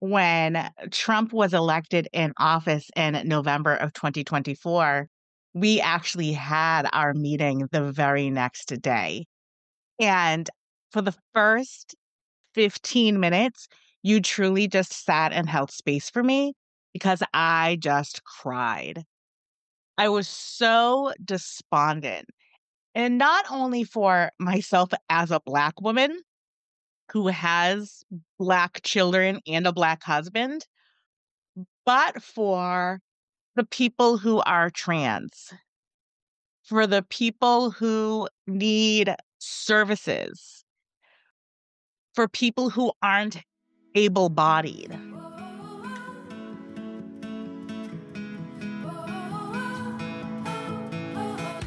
when Trump was elected in office in November of 2024, we actually had our meeting the very next day. And for the first 15 minutes, you truly just sat and held space for me because I just cried. I was so despondent. And not only for myself as a Black woman who has Black children and a Black husband, but for the people who are trans, for the people who need services, for people who aren't able-bodied.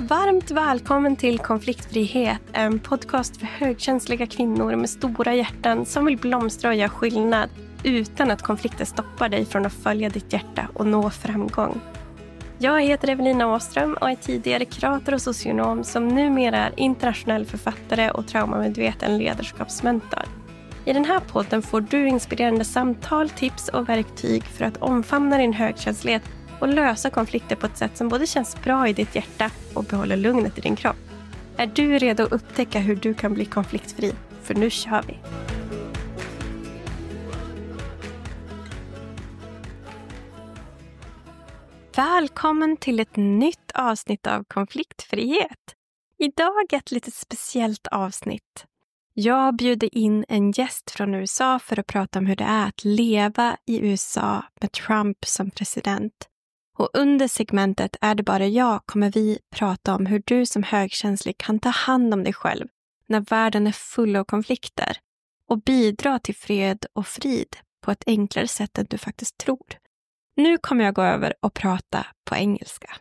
Varmt välkommen till Konfliktfrihet, en podcast för högkänsliga kvinnor med stora hjärtan som vill blomstra och göra skillnad utan att konflikter stoppar dig från att följa ditt hjärta och nå framgång. Jag heter Evelina och är tidigare kurator och socionom som numera är internationell författare och traumamedveten ledarskapsmentor. I den här podden får du inspirerande samtal, tips och verktyg för att omfamna din högkänslighet och lösa konflikter på ett sätt som både känns bra i ditt hjärta och behåller lugnet i din kropp. Är du redo att upptäcka hur du kan bli konfliktfri? För nu kör vi! Välkommen till ett nytt avsnitt av Konfliktfrihet. Idag ett lite speciellt avsnitt. Jag bjuder in en gäst från USA för att prata om hur det är att leva i USA med Trump som president. Och under segmentet Är det bara jag kommer vi prata om hur du som högkänslig kan ta hand om dig själv när världen är full av konflikter och bidra till fred och frid på ett enklare sätt än du faktiskt tror. Nu kommer jag gå över och prata på engelska.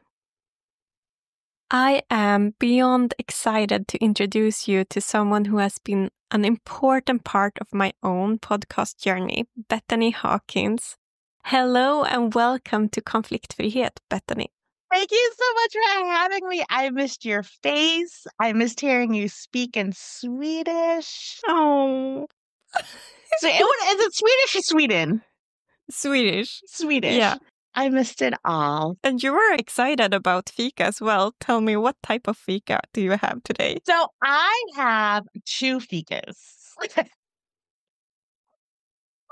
I am beyond excited to introduce you to someone who has been an important part of my own podcast journey, Bethany Hawkins. Hello and welcome to Konfliktfrihet, Bethany. Thank you so much for having me. I missed your face. I missed hearing you speak in Swedish. Oh. So, is it Swedish or Sweden? Swedish. Swedish. Yeah. I missed it all. And you were excited about fika as well. Tell me, what type of fika do you have today? So I have two fikas.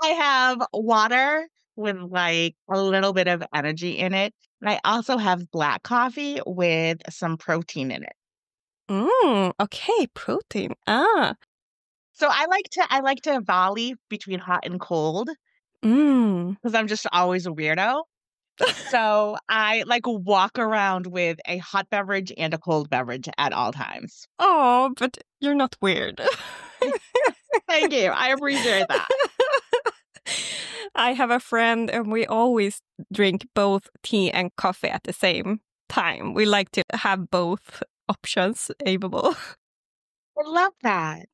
I have water with like a little bit of energy in it. And I also have black coffee with some protein in it. Okay, protein. So I like to volley between hot and cold. Because I'm just always a weirdo. So I like walk around with a hot beverage and a cold beverage at all times. Oh, but you're not weird. Thank you. I appreciate that. I have a friend and we always drink both tea and coffee at the same time. We like to have both options available. I love that.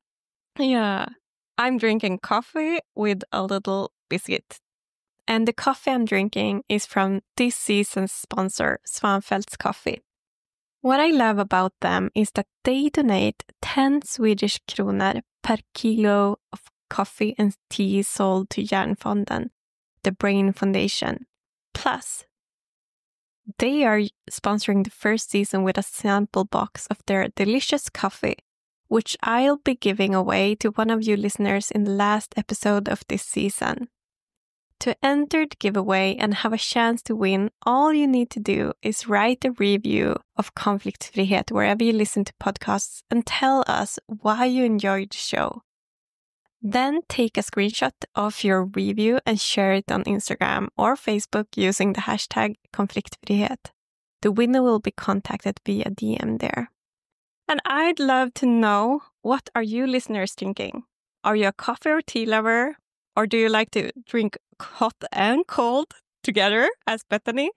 Yeah. I'm drinking coffee with a little biscuit. And the coffee I'm drinking is from this season's sponsor, Svanfeldt's Coffee. What I love about them is that they donate 10 Swedish kronor per kilo of coffee and tea sold to Hjärnfonden, the Brain Foundation. Plus, they are sponsoring the first season with a sample box of their delicious coffee, which I'll be giving away to one of you listeners in the last episode of this season. To enter the giveaway and have a chance to win, all you need to do is write a review of Konfliktfrihet wherever you listen to podcasts and tell us why you enjoyed the show. Then take a screenshot of your review and share it on Instagram or Facebook using the hashtag Konfliktfrihet. The winner will be contacted via DM there. And I'd love to know, what are you listeners drinking? Are you a coffee or tea lover? Or do you like to drink hot and cold together as Bethany?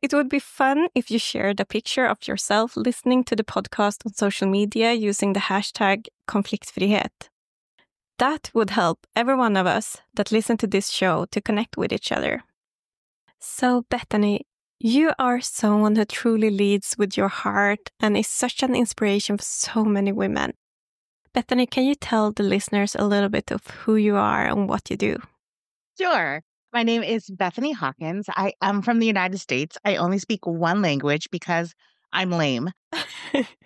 It would be fun if you shared a picture of yourself listening to the podcast on social media using the hashtag Konfliktfrihet. That would help every one of us that listen to this show to connect with each other. So, Bethany, you are someone who truly leads with your heart and is such an inspiration for so many women. Bethany, can you tell the listeners a little bit of who you are and what you do? Sure. My name is Bethany Hawkins. I am from the United States. I only speak one language because I'm lame.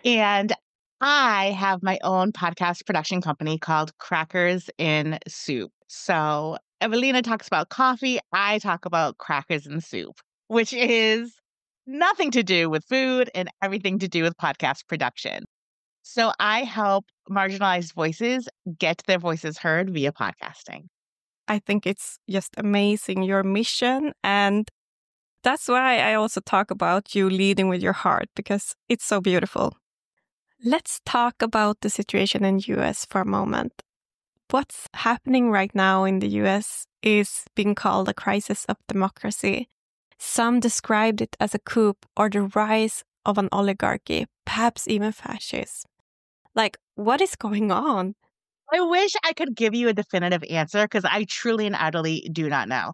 And I have my own podcast production company called Crackers in Soup. So Evelina talks about coffee. I talk about crackers in soup, which is nothing to do with food and everything to do with podcast production. So I help marginalized voices get their voices heard via podcasting. I think it's just amazing, your mission. And that's why I also talk about you leading with your heart, because it's so beautiful. Let's talk about the situation in the US for a moment. What's happening right now in the US is being called a crisis of democracy. Some described it as a coup or the rise of an oligarchy, perhaps even fascism. Like, what is going on? I wish I could give you a definitive answer because I truly and utterly do not know.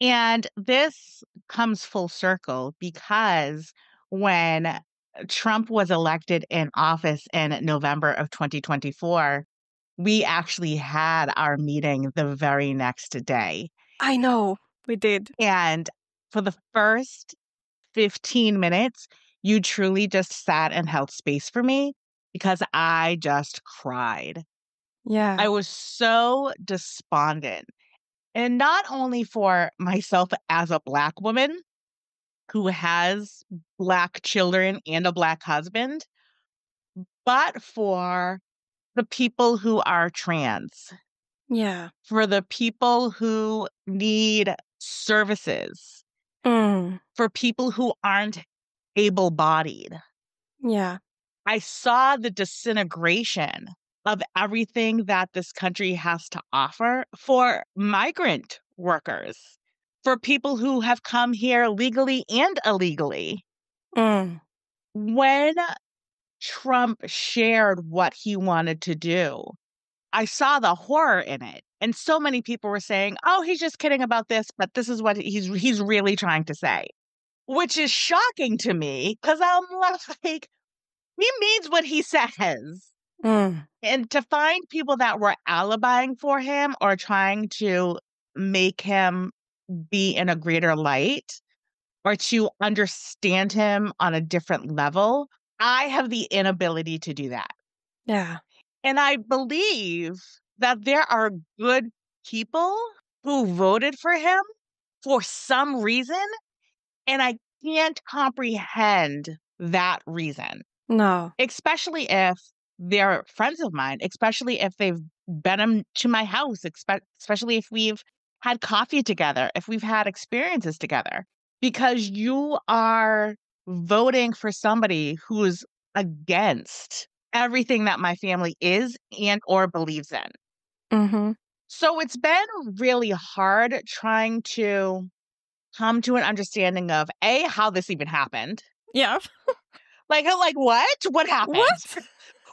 And this comes full circle because when Trump was elected in office in November of 2024, we actually had our meeting the very next day. I know, we did. And for the first 15 minutes, you truly just sat and held space for me because I just cried. Yeah. I was so despondent. And not only for myself as a Black woman who has Black children and a Black husband, but for the people who are trans, Yeah. for the people who need services, Mm. for people who aren't able bodied. Yeah. I saw the disintegration of everything that this country has to offer for migrant workers, for people who have come here legally and illegally. Mm. When Trump shared what he wanted to do, I saw the horror in it. And so many people were saying, oh, he's just kidding about this, but this is what he's really trying to say, which is shocking to me because I'm like, he means what he says. Mm. And to find people that were alibying for him or trying to make him be in a greater light or to understand him on a different level, I have the inability to do that. Yeah. And I believe that there are good people who voted for him for some reason, and I can't comprehend that reason. No. Especially if they're friends of mine, especially if they've been to my house, especially if we've had coffee together, if we've had experiences together, because you are voting for somebody who's against everything that my family is and or believes in. Mm-hmm. So it's been really hard trying to come to an understanding of A, how this even happened. Yeah. Like what? What happened?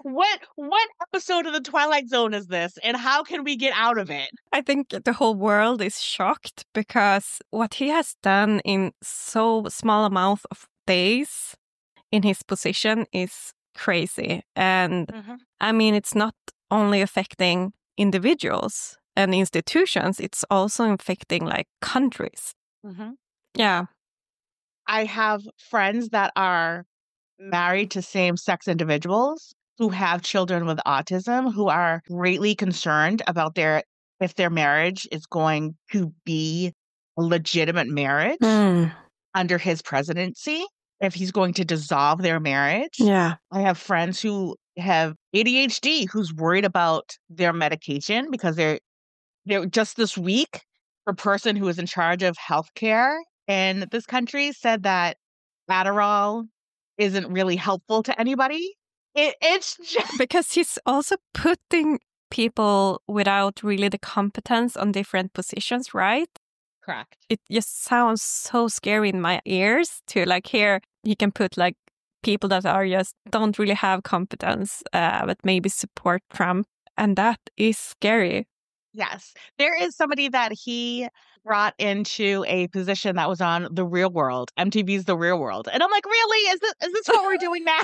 What? What episode of the Twilight Zone is this, and how can we get out of it? I think the whole world is shocked because what he has done in so small amount of days in his position is crazy. And I mean, it's not only affecting individuals and institutions, it's also affecting like countries. Yeah. I have friends that are married to same-sex individuals who have children with autism who are greatly concerned about if their marriage is going to be a legitimate marriage under his presidency, if he's going to dissolve their marriage. Yeah. I have friends who have ADHD who's worried about their medication because they're just this week, a person who is in charge of healthcare in this country said that Adderall isn't really helpful to anybody. It's just Because he's also putting people without really the competence on different positions, right? correct. It just sounds so scary in my ears to like hear he can put like people that are just don't really have competence, but maybe support Trump. And that is scary. Yes. There is somebody that he brought into a position that was on The Real World, MTV's The Real World. And I'm like, really? Is this what we're doing now?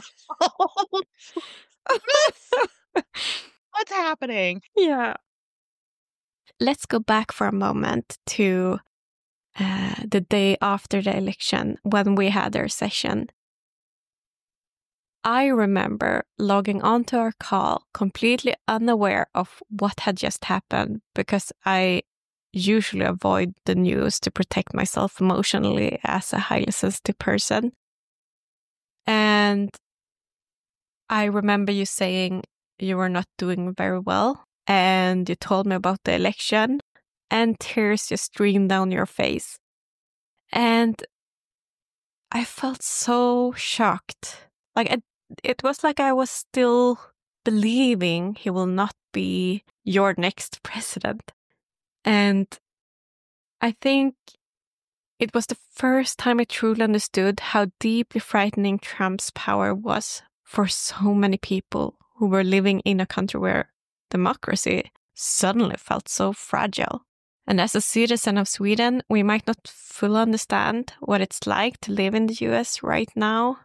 What's happening? Yeah. let's go back for a moment to the day after the election when we had our session. I remember logging onto our call completely unaware of what had just happened because I usually avoid the news to protect myself emotionally as a highly sensitive person. And I remember you saying you were not doing very well, and you told me about the election, and tears just streamed down your face. And I felt so shocked. It was like I was still believing he will not be your next president. And I think it was the first time I truly understood how deeply frightening Trump's power was for so many people who were living in a country where democracy suddenly felt so fragile. And as a citizen of Sweden, we might not fully understand what it's like to live in the US right now.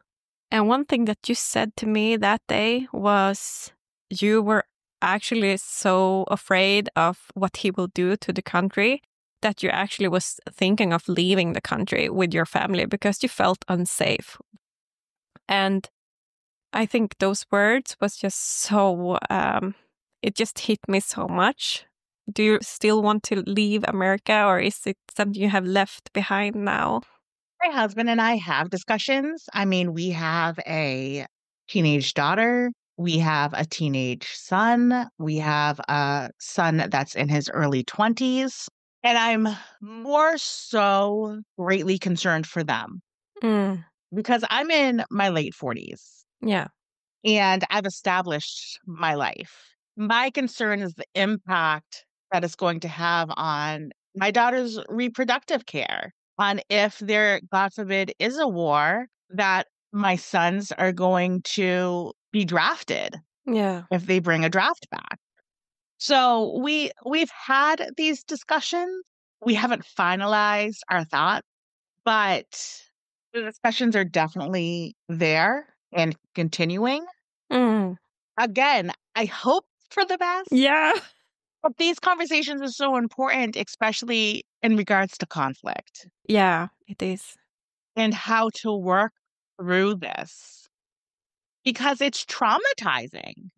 And one thing that you said to me that day was you were actually so afraid of what he will do to the country that you actually was thinking of leaving the country with your family because you felt unsafe. And I think those words was just so, it just hit me so much. Do you still want to leave America, or is it something you have left behind now? My husband and I have discussions. I mean, we have a teenage daughter. We have a teenage son. We have a son that's in his early 20s. And I'm more so greatly concerned for them because I'm in my late 40s. Yeah. And I've established my life. My concern is the impact that it's going to have on my daughter's reproductive care, on if there, God forbid, is a war, that my sons are going to be drafted. Yeah. If they bring a draft back. So we've had these discussions. We haven't finalized our thoughts, but the discussions are definitely there and continuing. Again, I hope for the best. Yeah. But these conversations are so important, especially in regards to conflict. Yeah, it is. And how to work through this. Because it's traumatizing,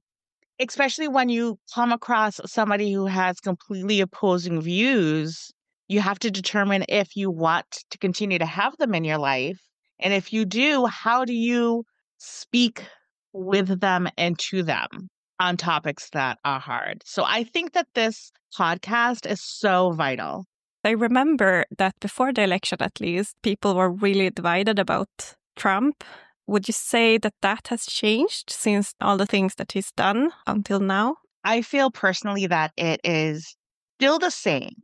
especially when you come across somebody who has completely opposing views. You have to determine if you want to continue to have them in your life. And if you do, how do you speak with them and to them on topics that are hard? So I think that this podcast is so vital. I remember that before the election, at least, people were really divided about Trump. Would you say that that has changed since all the things that he's done until now? I feel personally that it is still the same.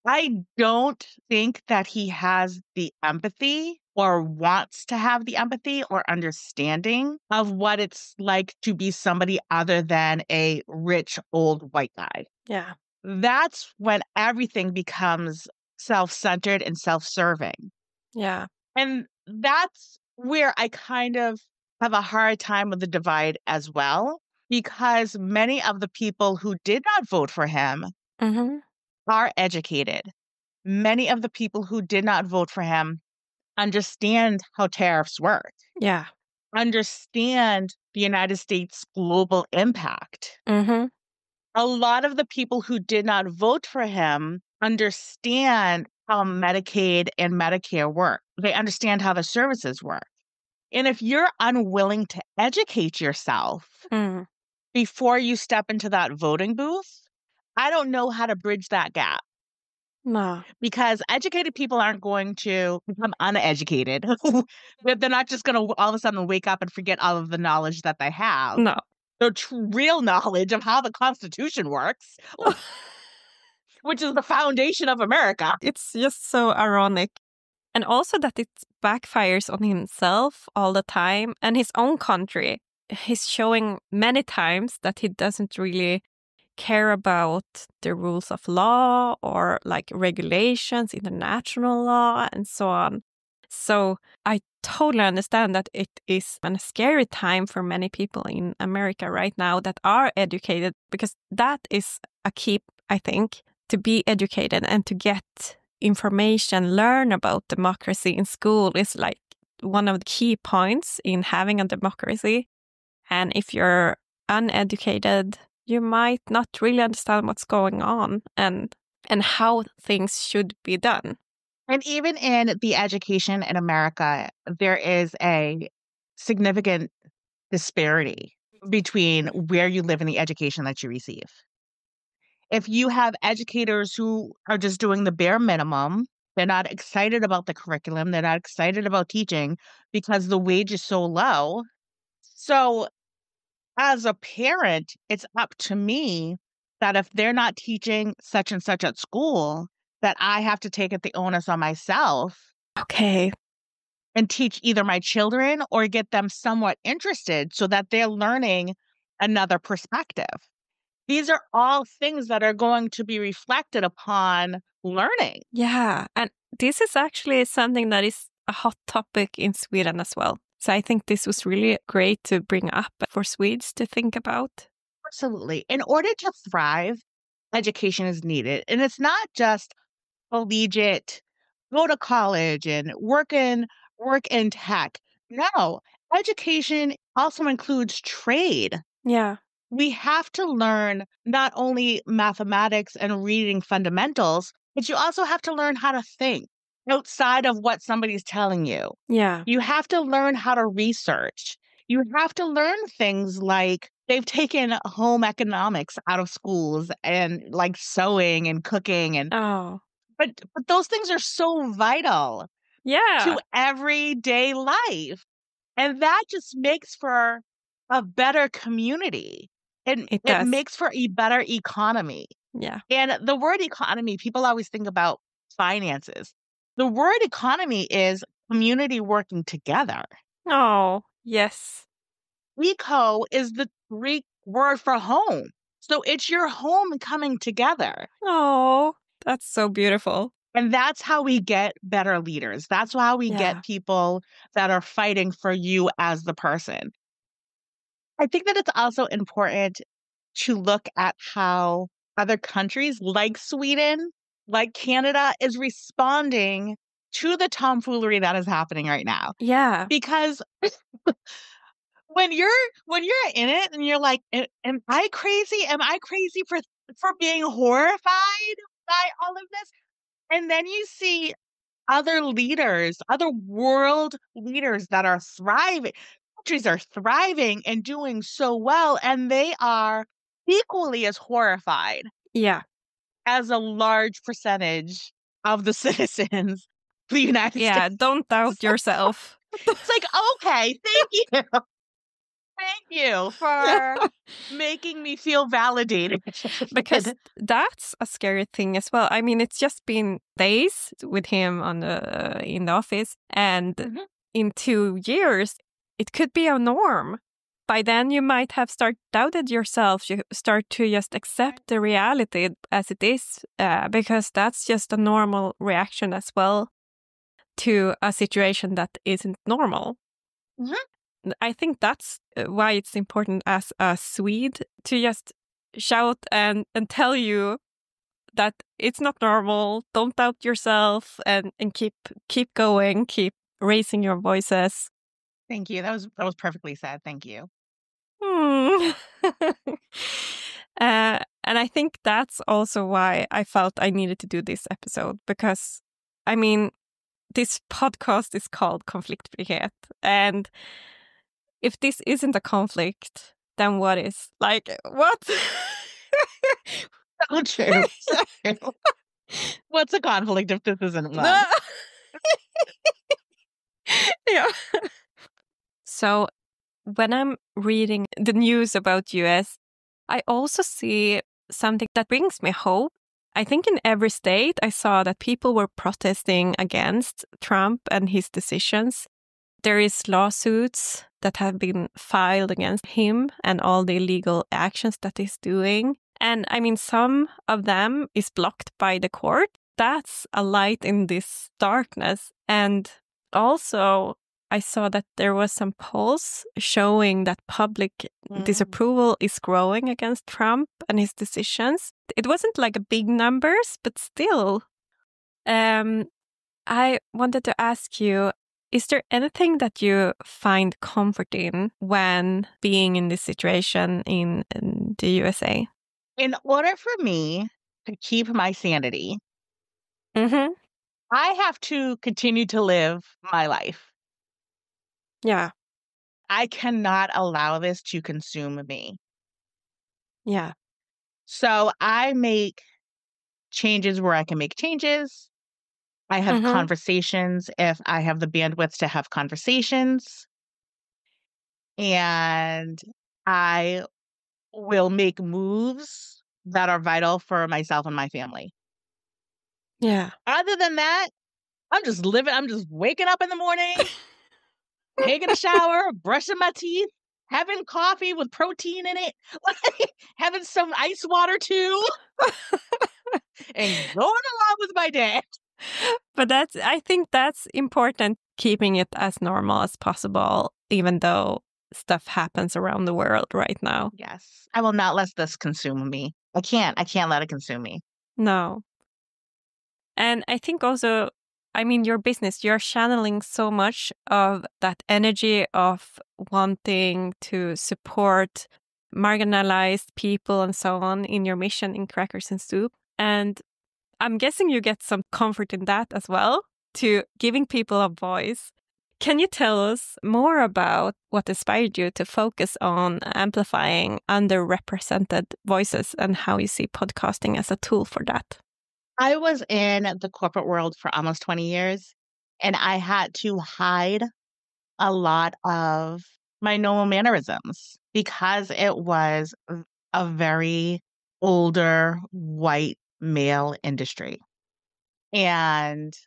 I don't think that he has the empathy or wants to have the empathy or understanding of what it's like to be somebody other than a rich old white guy. Yeah. That's when everything becomes self-centered and self-serving. Yeah. And that's where I kind of have a hard time with the divide as well, because many of the people who did not vote for him are educated. Many of the people who did not vote for him understand how tariffs work, Yeah. understand the United States' global impact. A lot of the people who did not vote for him understand how Medicaid and Medicare work. They understand how the services work. And if you're unwilling to educate yourself before you step into that voting booth, I don't know how to bridge that gap. No. Because educated people aren't going to become uneducated. They're not just going to all of a sudden wake up and forget all of the knowledge that they have. No. The real knowledge of how the Constitution works, which is the foundation of America. It's just so ironic. And also that it backfires on himself all the time and his own country. He's showing many times that he doesn't really care about the rules of law or like regulations, international law, and so on. So I totally understand that it is a scary time for many people in America right now that are educated, because that is a key, I think, to be educated and to get information, learn about democracy in school is like one of the key points in having a democracy. And if you're uneducated, you might not really understand what's going on and how things should be done. And even in the education in America, there is a significant disparity between where you live and the education that you receive. If you have educators who are just doing the bare minimum, they're not excited about the curriculum, they're not excited about teaching because the wage is so low. So as a parent, it's up to me that if they're not teaching such and such at school, that I have to take it the onus on myself. Okay. And teach either my children or get them somewhat interested so that they're learning another perspective. These are all things that are going to be reflected upon learning. Yeah. And this is actually something that is a hot topic in Sweden as well. So I think this was really great to bring up for Swedes to think about. Absolutely. In order to thrive, education is needed. And it's not just collegiate, go to college and work in tech. No, education also includes trade. Yeah. We have to learn not only mathematics and reading fundamentals, but you also have to learn how to think outside of what somebody's telling you. Yeah. You have to learn how to research. You have to learn things like they've taken home economics out of schools and like sewing and cooking and but those things are so vital to everyday life. And that just makes for a better community. And it makes for a better economy. Yeah. And the word economy, people always think about finances. The word economy is community working together. Oh, yes. Eco is the Greek word for home. So it's your home coming together. Oh, that's so beautiful. And that's how we get better leaders. That's how we get people that are fighting for you as the person. I think that it's also important to look at how other countries like Sweden, like Canada, is responding to the tomfoolery that is happening right now. Yeah. Because when you're in it and you're like, am I crazy? Am I crazy for being horrified by all of this? And then you see other leaders, other world leaders that are thriving. Countries are thriving and doing so well, and they are equally as horrified. Yeah. As a large percentage of the citizens of the United States. Yeah, don't doubt yourself. It's like, okay, thank you. Thank you for making me feel validated. Because that's a scary thing as well. I mean, it's just been days with him in the office, and in 2 years, it could be a norm. By then, you might have doubted yourself. You start to just accept the reality as it is, because that's just a normal reaction as well to a situation that isn't normal. I think that's why it's important as a Swede to just shout and tell you that it's not normal. Don't doubt yourself and keep going, keep raising your voices. Thank you. That was perfectly said. Thank you. And I think that's also why I felt I needed to do this episode, because, I mean, this podcast is called Konfliktfrihet. And if this isn't a conflict, then what is? Like, what? So true. So true. What's a conflict if this isn't one? Yeah. So when I'm reading the news about US, I also see something that brings me hope. I think in every state I saw that people were protesting against Trump and his decisions. There is lawsuits that have been filed against him and all the illegal actions that he's doing. And I mean, some of them is blocked by the court. That's a light in this darkness. And also, I saw that there was some polls showing that public disapproval is growing against Trump and his decisions. It wasn't like a big numbers, but still. I wanted to ask you, is there anything that you find comfort in when being in this situation in the USA? In order for me to keep my sanity, Mm-hmm. I have to continue to live my life. Yeah. I cannot allow this to consume me. Yeah. So I make changes where I can make changes. I have conversations if I have the bandwidth to have conversations. And I will make moves that are vital for myself and my family. Yeah. Other than that, I'm just living. I'm just waking up in the morning, taking a shower, brushing my teeth, having coffee with protein in it, like, having some ice water too, and going along with my day. But I think that's important, keeping it as normal as possible, even though stuff happens around the world right now. Yes. I will not let this consume me. I can't let it consume me. No. And I think also, I mean, your business, you're channeling so much of that energy of wanting to support marginalized people and so on in your mission in Crackers and Soup. And I'm guessing you get some comfort in that as well, to giving people a voice. Can you tell us more about what inspired you to focus on amplifying underrepresented voices and how you see podcasting as a tool for that? I was in the corporate world for almost 20 years, and I had to hide a lot of my normal mannerisms because it was a very older white male industry. And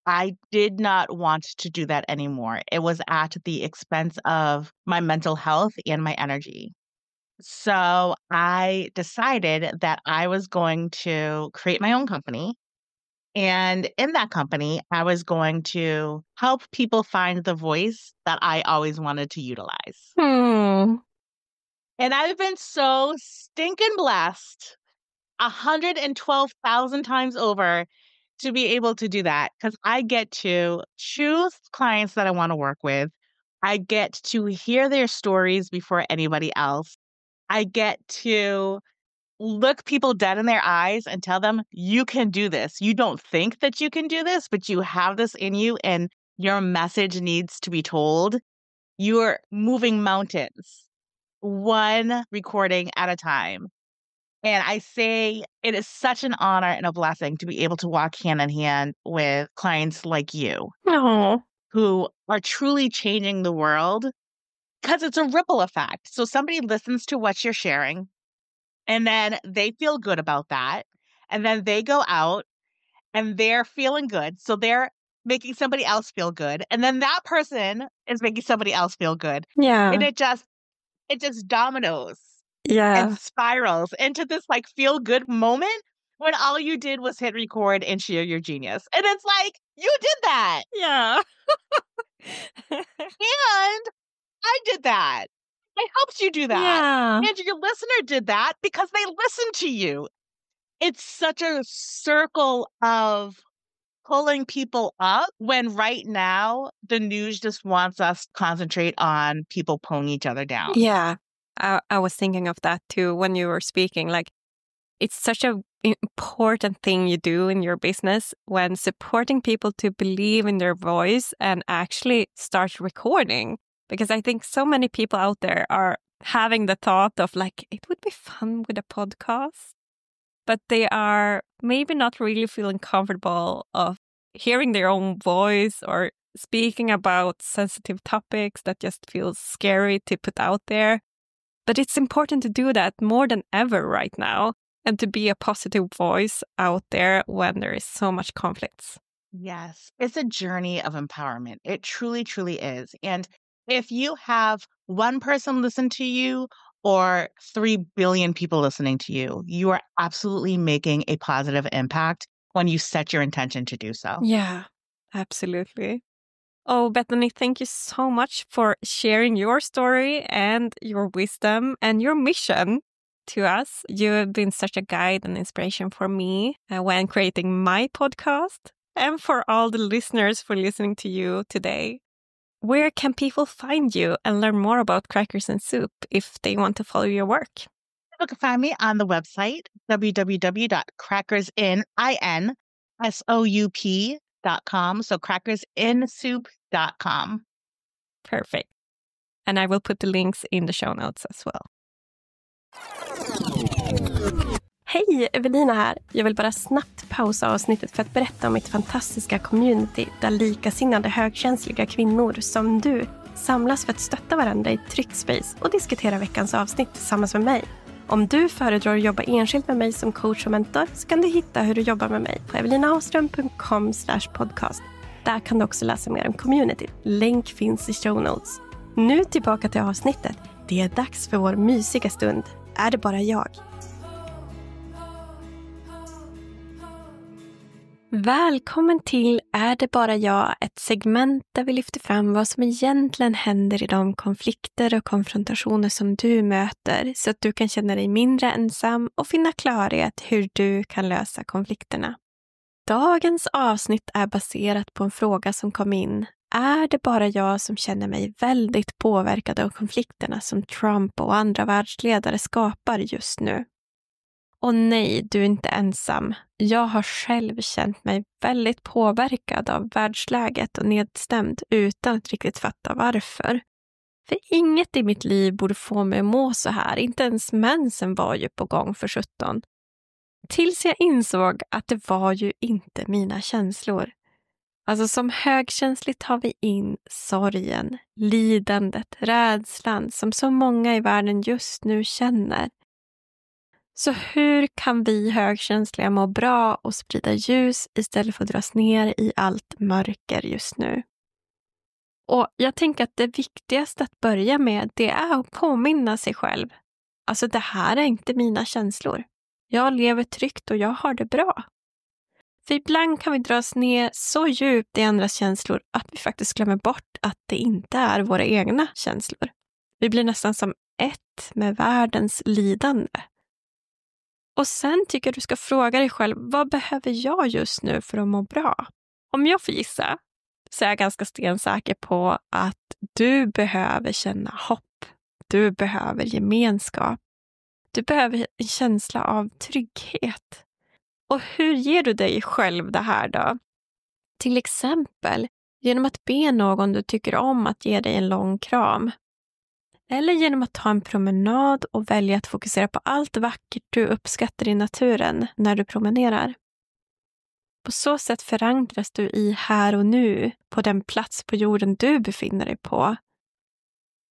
I did not want to do that anymore. It was at the expense of my mental health and my energy. So I decided that I was going to create my own company. And in that company, I was going to help people find the voice that I always wanted to utilize. Hmm. And I've been so stinking blessed 112,000 times over to be able to do that, because I get to choose clients that I want to work with. I get to hear their stories before anybody else. I get to look people dead in their eyes and tell them, you can do this. You don't think that you can do this, but you have this in you and your message needs to be told. You're moving mountains, one recording at a time. And I say it is such an honor and a blessing to be able to walk hand in hand with clients like you Oh. who are truly changing the world, because it's a ripple effect. So somebody listens to what you're sharing and then they feel good about that. And then they go out and they're feeling good. So they're making somebody else feel good. And then that person is making somebody else feel good. Yeah. And it just dominoes. Yeah. And spirals into this like feel good moment when all you did was hit record and share your genius. And it's like, you did that. Yeah. And I did that. I helped you do that. Yeah. And your listener did that because they listened to you. It's such a circle of pulling people up when right now the news just wants us to concentrate on people pulling each other down. Yeah. I was thinking of that too when you were speaking. Like, it's such an important thing you do in your business when supporting people to believe in their voice and actually start recording. Because I think so many people out there are having the thought of like, it would be fun with a podcast, but they are maybe not really feeling comfortable of hearing their own voice or speaking about sensitive topics that just feels scary to put out there. But it's important to do that more than ever right now and to be a positive voice out there when there is so much conflicts. Yes, it's a journey of empowerment. It truly, truly is. And if you have one person listen to you or 3 billion people listening to you, you are absolutely making a positive impact when you set your intention to do so. Yeah, absolutely. Oh, Bethany, thank you so much for sharing your story and your wisdom and your mission to us. You have been such a guide and inspiration for me when creating my podcast, and for all the listeners for listening to you today. Where can people find you and learn more about Crackers and Soup if they want to follow your work? You can find me on the website, www.crackersinsoup.com. So crackersinsoup.com. Perfect. And I will put the links in the show notes as well. Hej, Evelina här. Jag vill bara snabbt pausa avsnittet för att berätta om mitt fantastiska community där likasinnade högkänsliga kvinnor som du samlas för att stötta varandra i ett tryggt space och diskutera veckans avsnitt tillsammans med mig. Om du föredrar att jobba enskilt med mig som coach och mentor så kan du hitta hur du jobbar med mig på evelinahavström.com/podcast. Där kan du också läsa mer om community. Länk finns i show notes. Nu tillbaka till avsnittet. Det är dags för vår mysiga stund. Är det bara jag? Välkommen till Är det bara jag? Ett segment där vi lyfter fram vad som egentligen händer i de konflikter och konfrontationer som du möter så att du kan känna dig mindre ensam och finna klarhet hur du kan lösa konflikterna. Dagens avsnitt är baserat på en fråga som kom in. Är det bara jag som känner mig väldigt påverkad av konflikterna som Trump och andra världsledare skapar just nu? Och nej, du är inte ensam. Jag har själv känt mig väldigt påverkad av världsläget och nedstämd utan att riktigt fatta varför. För inget i mitt liv borde få mig att må så här. Inte ens mensen var ju på gång för 17. Tills jag insåg att det var ju inte mina känslor. Alltså som högkänsligt tar vi in sorgen, lidandet, rädslan som så många i världen just nu känner. Så hur kan vi högkänsliga må bra och sprida ljus istället för att dras ner i allt mörker just nu? Och jag tänker att det viktigaste att börja med det är att påminna sig själv. Alltså det här är inte mina känslor. Jag lever tryggt och jag har det bra. För ibland kan vi dras ner så djupt i andras känslor att vi faktiskt glömmer bort att det inte är våra egna känslor. Vi blir nästan som ett med världens lidande. Och sen tycker jag du ska fråga dig själv, vad behöver jag just nu för att må bra? Om jag får gissa så är jag ganska stensäker på att du behöver känna hopp. Du behöver gemenskap. Du behöver en känsla av trygghet. Och hur ger du dig själv det här då? Till exempel genom att be någon du tycker om att ge dig en lång kram. Eller genom att ta en promenad och välja att fokusera på allt vackert du uppskattar i naturen när du promenerar. På så sätt förankras du i här och nu på den plats på jorden du befinner dig på.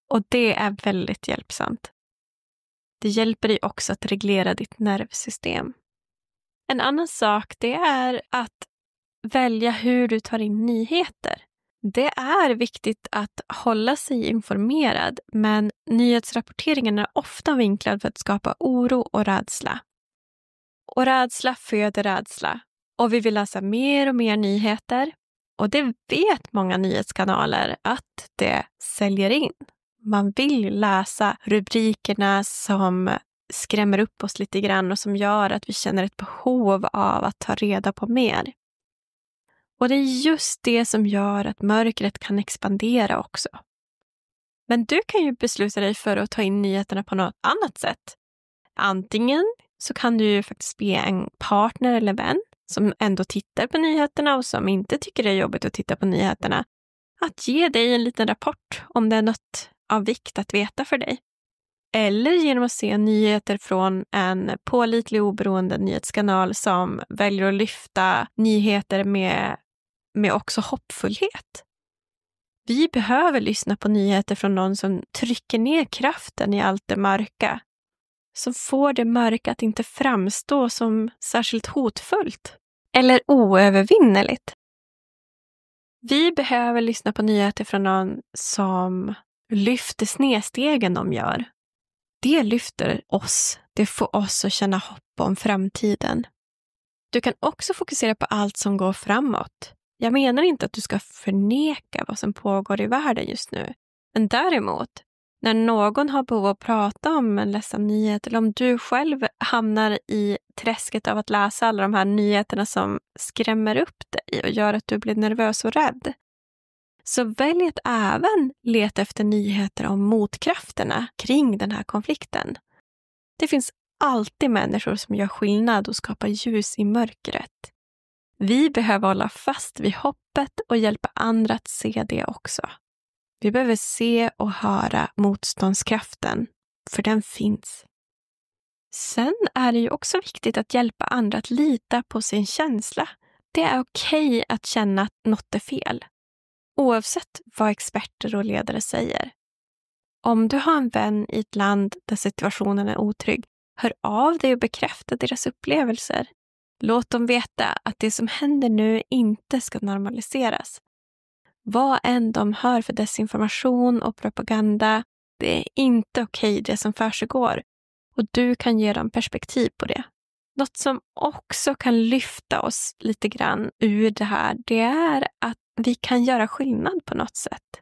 Och det är väldigt hjälpsamt. Det hjälper dig också att reglera ditt nervsystem. En annan sak det är att välja hur du tar in nyheter. Det är viktigt att hålla sig informerad, men nyhetsrapporteringen är ofta vinklad för att skapa oro och rädsla. Och rädsla föder rädsla. Och vi vill läsa mer och mer nyheter. Och det vet många nyhetskanaler att det säljer in. Man vill läsa rubrikerna som skrämmer upp oss lite grann och som gör att vi känner ett behov av att ta reda på mer. Och det är just det som gör att mörkret kan expandera också. Men du kan ju besluta dig för att ta in nyheterna på något annat sätt. Antingen så kan du ju faktiskt be en partner eller vän som ändå tittar på nyheterna och som inte tycker det är jobbigt att titta på nyheterna att ge dig en liten rapport om det är något av vikt att veta för dig. Eller genom att se nyheter från en pålitlig oberoende nyhetskanal som väljer att lyfta nyheter med också hoppfullhet. Vi behöver lyssna på nyheter från någon som trycker ner kraften i allt det mörka. Som får det mörka att inte framstå som särskilt hotfullt eller oövervinneligt. Vi behöver lyssna på nyheter från någon som lyfter snedstegen de gör. Det lyfter oss. Det får oss att känna hopp om framtiden. Du kan också fokusera på allt som går framåt. Jag menar inte att du ska förneka vad som pågår i världen just nu. Men däremot, när någon har behov av att prata om en ledsam nyhet eller om du själv hamnar i träsket av att läsa alla de här nyheterna som skrämmer upp dig och gör att du blir nervös och rädd, så välj att även leta efter nyheter om motkrafterna kring den här konflikten. Det finns alltid människor som gör skillnad och skapar ljus i mörkret. Vi behöver hålla fast vid hoppet och hjälpa andra att se det också. Vi behöver se och höra motståndskraften, för den finns. Sen är det ju också viktigt att hjälpa andra att lita på sin känsla. Det är okej att känna att något är fel, oavsett vad experter och ledare säger. Om du har en vän i ett land där situationen är otrygg, hör av dig och bekräfta deras upplevelser. Låt dem veta att det som händer nu inte ska normaliseras. Vad än de hör för desinformation och propaganda, det är inte okej det som försiggår. Och du kan ge dem perspektiv på det. Något som också kan lyfta oss lite grann ur det här, det är att vi kan göra skillnad på något sätt.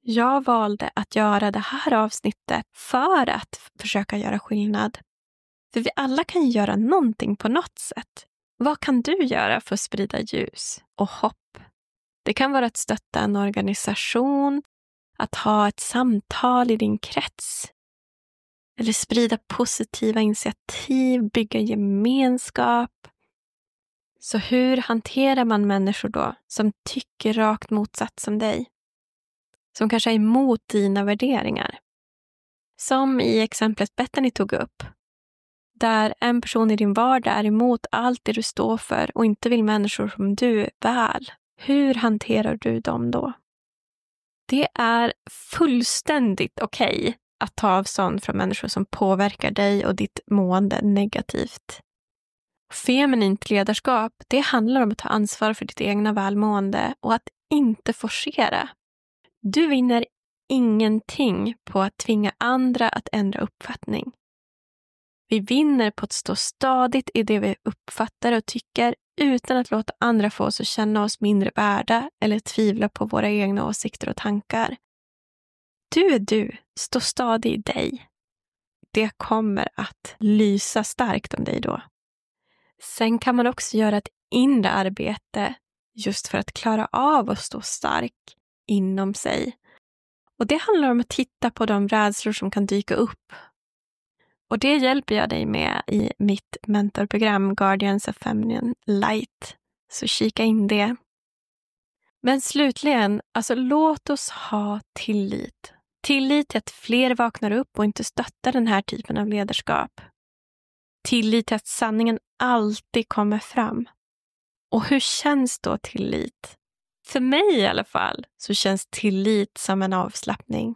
Jag valde att göra det här avsnittet för att försöka göra skillnad. För vi alla kan göra någonting på något sätt. Vad kan du göra för att sprida ljus och hopp? Det kan vara att stötta en organisation, att ha ett samtal i din krets. Eller sprida positiva initiativ, bygga gemenskap. Så hur hanterar man människor då som tycker rakt motsatt som dig? Som kanske är emot dina värderingar. Som i exemplet Bethany tog upp. Där en person i din vardag är emot allt det du står för och inte vill människor som du väl. Hur hanterar du dem då? Det är fullständigt okej att ta avstånd från människor som påverkar dig och ditt mående negativt. Feminint ledarskap, det handlar om att ta ansvar för ditt egna välmående och att inte forcera. Du vinner ingenting på att tvinga andra att ändra uppfattning. Vi vinner på att stå stadigt i det vi uppfattar och tycker utan att låta andra få oss att känna oss mindre värda eller tvivla på våra egna åsikter och tankar. Du är du, stå stadig i dig. Det kommer att lysa starkt om dig då. Sen kan man också göra ett inre arbete just för att klara av att stå stark inom sig. Och det handlar om att titta på de rädslor som kan dyka upp. Och det hjälper jag dig med i mitt mentorprogram Guardians of Feminine Light. Så kika in det. Men slutligen, alltså låt oss ha tillit. Tillit till att fler vaknar upp och inte stöttar den här typen av ledarskap. Tillit till att sanningen alltid kommer fram. Och hur känns då tillit? För mig i alla fall så känns tillit som en avslappning.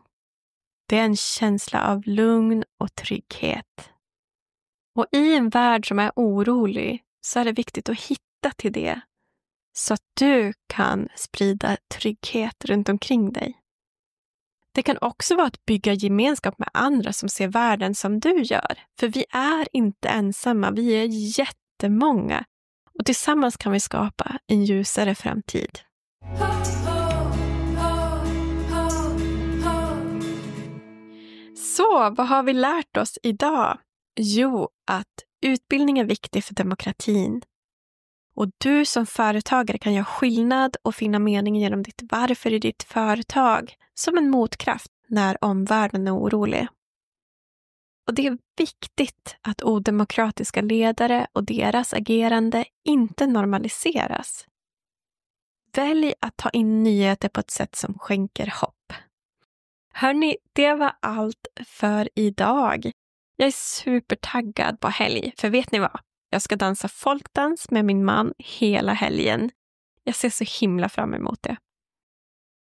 Det är en känsla av lugn och trygghet. Och i en värld som är orolig så är det viktigt att hitta till det. Så att du kan sprida trygghet runt omkring dig. Det kan också vara att bygga gemenskap med andra som ser världen som du gör. För vi är inte ensamma, vi är jättemånga. Och tillsammans kan vi skapa en ljusare framtid. Så, vad har vi lärt oss idag? Jo, att utbildning är viktig för demokratin. Och du som företagare kan göra skillnad och finna mening genom ditt varför i ditt företag som en motkraft när omvärlden är orolig. Och det är viktigt att odemokratiska ledare och deras agerande inte normaliseras. Välj att ta in nyheter på ett sätt som skänker hopp. Hörni, det var allt för idag. Jag är supertaggad på helg, för vet ni vad? Jag ska dansa folkdans med min man hela helgen. Jag ser så himla fram emot det.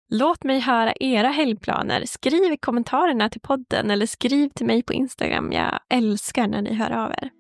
Låt mig höra era helgplaner. Skriv i kommentarerna till podden eller skriv till mig på Instagram. Jag älskar när ni hör av er.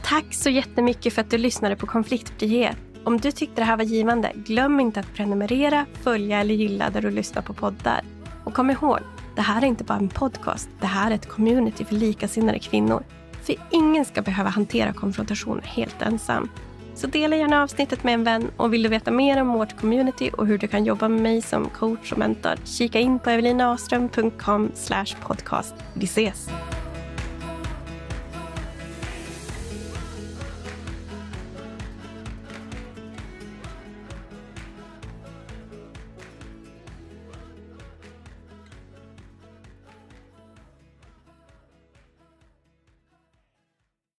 Tack så jättemycket för att du lyssnade på Konfliktfrihet. Om du tyckte det här var givande, glöm inte att prenumerera, följa eller gilla där du lyssnar på poddar. Och kom ihåg, det här är inte bara en podcast. Det här är ett community för likasinnade kvinnor. För ingen ska behöva hantera konfrontationer helt ensam. Så dela gärna avsnittet med en vän, och vill du veta mer om vårt community och hur du kan jobba med mig som coach och mentor, kika in på evelinaström.com/podcast. Vi ses!